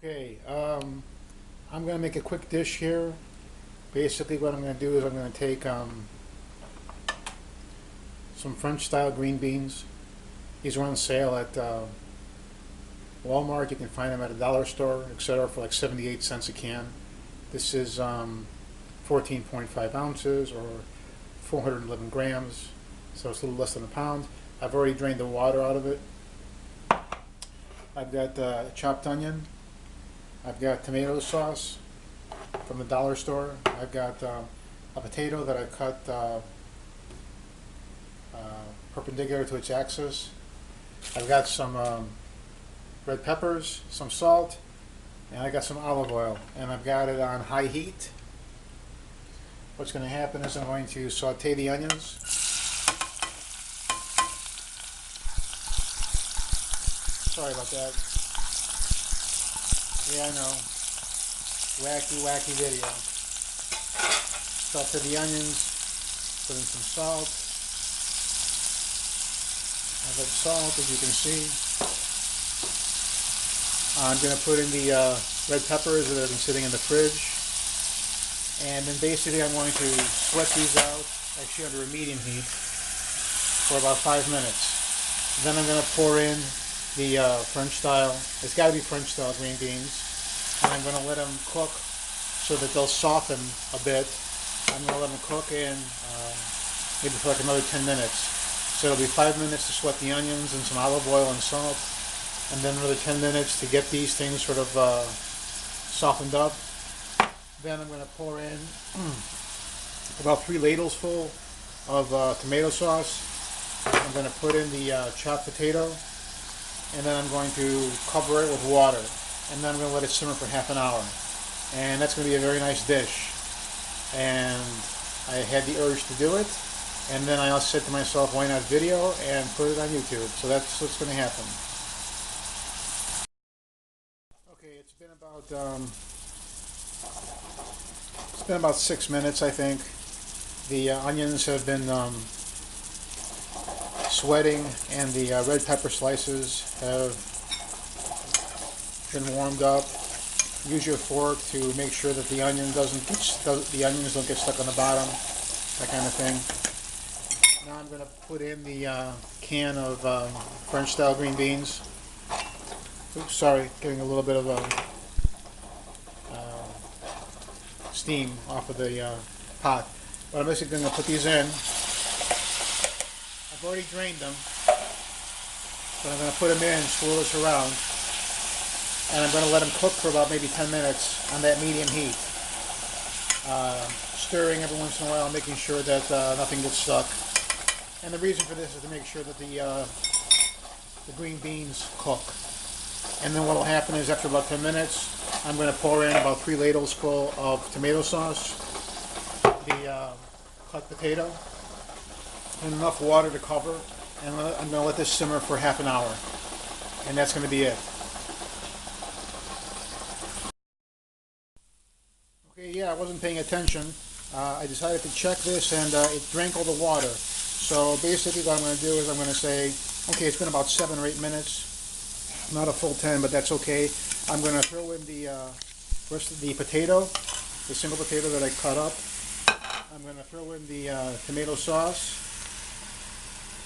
Okay, I'm going to make a quick dish here. Basically what I'm going to do is I'm going to take some French style green beans. These are on sale at Walmart. You can find them at a dollar store, etc. for like 78 cents a can. This is 14.5 ounces or 411 grams, so it's a little less than a pound. I've already drained the water out of it. I've got chopped onion. I've got tomato sauce from the dollar store. I've got a potato that I cut perpendicular to its axis. I've got some red peppers, some salt, and I got some olive oil, and I've got it on high heat. What's going to happen is I'm going to saute the onions. Sorry about that. Yeah, I know. Wacky video. Saute the onions, put in some salt. I've got salt, as you can see. I'm going to put in the red peppers that have been sitting in the fridge. And then basically I'm going to sweat these out, actually under a medium heat, for about 5 minutes. Then I'm going to pour in the French style, it's got to be French style green beans. And I'm going to let them cook so that they'll soften a bit. I'm going to let them cook in maybe for like another 10 minutes. So it'll be 5 minutes to sweat the onions and some olive oil and salt, and then another 10 minutes to get these things sort of softened up. Then I'm going to pour in about 3 ladles full of tomato sauce. I'm going to put in the chopped potato, and then I'm going to cover it with water, and then I'm going to let it simmer for half an hour. And that's going to be a very nice dish. And I had the urge to do it, and then I also said to myself, why not video and put it on YouTube? So that's what's going to happen. Okay, it's been about 6 minutes, I think. The onions have been sweating, and the red pepper slices have been warmed up. Use your fork to make sure that the onions don't get stuck on the bottom, that kind of thing. Now I'm going to put in the can of French style green beans. Oops, sorry, getting a little bit of steam off of the pot. But I'm basically going to put these in. I've already drained them, but I'm going to put them in, swirl this around, and I'm going to let them cook for about maybe 10 minutes on that medium heat. Stirring every once in a while, making sure that nothing gets stuck. And the reason for this is to make sure that the green beans cook. And then what will happen is after about 10 minutes, I'm going to pour in about 3 ladles full of tomato sauce, the cut potato, and enough water to cover. And I'm going to let this simmer for half an hour. And that's going to be it. Okay, yeah, I wasn't paying attention. I decided to check this, and it drank all the water. So basically what I'm going to do is I'm going to say, okay, it's been about 7 or 8 minutes. Not a full 10, but that's okay. I'm going to throw in the rest of the potato, the single potato that I cut up. I'm going to throw in the tomato sauce,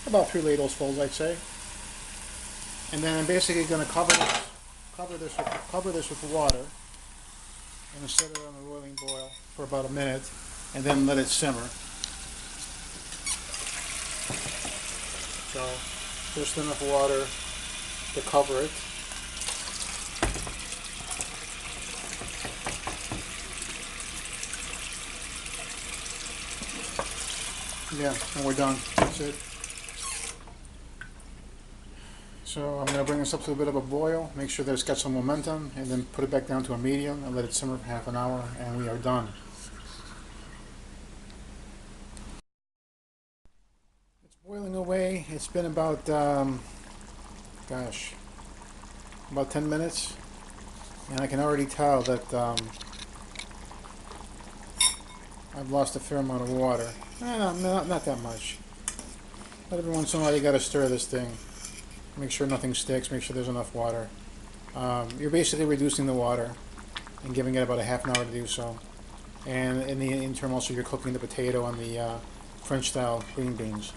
about 3 ladles full, I'd say. And then I'm basically going to cover this with water, and set it on a rolling boil for about a minute, and then let it simmer. So just enough water to cover it. Yeah, and we're done. That's it. So I'm going to bring this up to a bit of a boil, make sure that it's got some momentum, and then put it back down to a medium and let it simmer for half an hour, and we are done. It's boiling away. It's been about, about 10 minutes, and I can already tell that I've lost a fair amount of water. Not that much. But every once in a while you got to stir this thing. Make sure nothing sticks, make sure there's enough water. You're basically reducing the water and giving it about a half an hour to do so. And in the interim also you're cooking the potato and the French style green beans.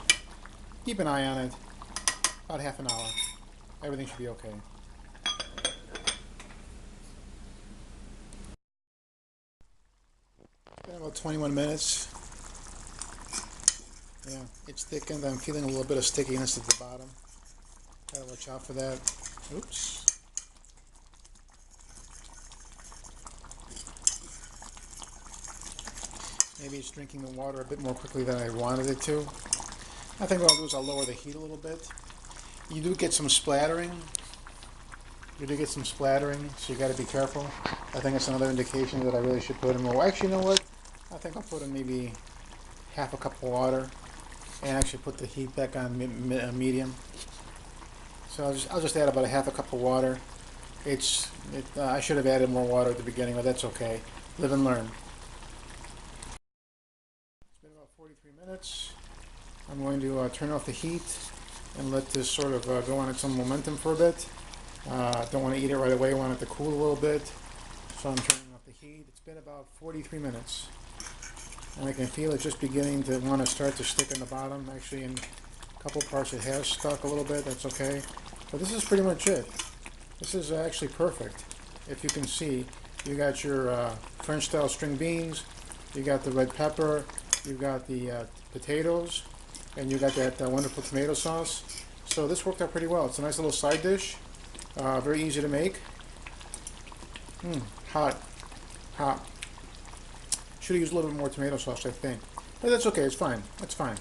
Keep an eye on it, about half an hour. Everything should be okay. It's been about 21 minutes. Yeah, it's thickened. I'm feeling a little bit of stickiness at the bottom. Gotta watch out for that. Oops. Maybe it's drinking the water a bit more quickly than I wanted it to. I think what I'll do is I'll lower the heat a little bit. You do get some splattering. So you got to be careful. I think it's another indication that I really should put in more. Actually, you know what? I think I'll put in maybe half a cup of water and actually put the heat back on medium. So I'll just add about a half a cup of water. I should have added more water at the beginning, but that's okay. Live and learn. It's been about 43 minutes. I'm going to turn off the heat and let this sort of go on its own momentum for a bit. Don't want to eat it right away, I want it to cool a little bit. So I'm turning off the heat. It's been about 43 minutes. And I can feel it just beginning to want to start to stick in the bottom. Actually, in a couple parts it has stuck a little bit, that's okay. But this is pretty much it. This is actually perfect. If you can see, you got your French style string beans, you got the red pepper, you got the potatoes, and you got that wonderful tomato sauce. So this worked out pretty well. It's a nice little side dish. Very easy to make. Hot. Should have used a little bit more tomato sauce, I think. But that's okay, it's fine. That's fine.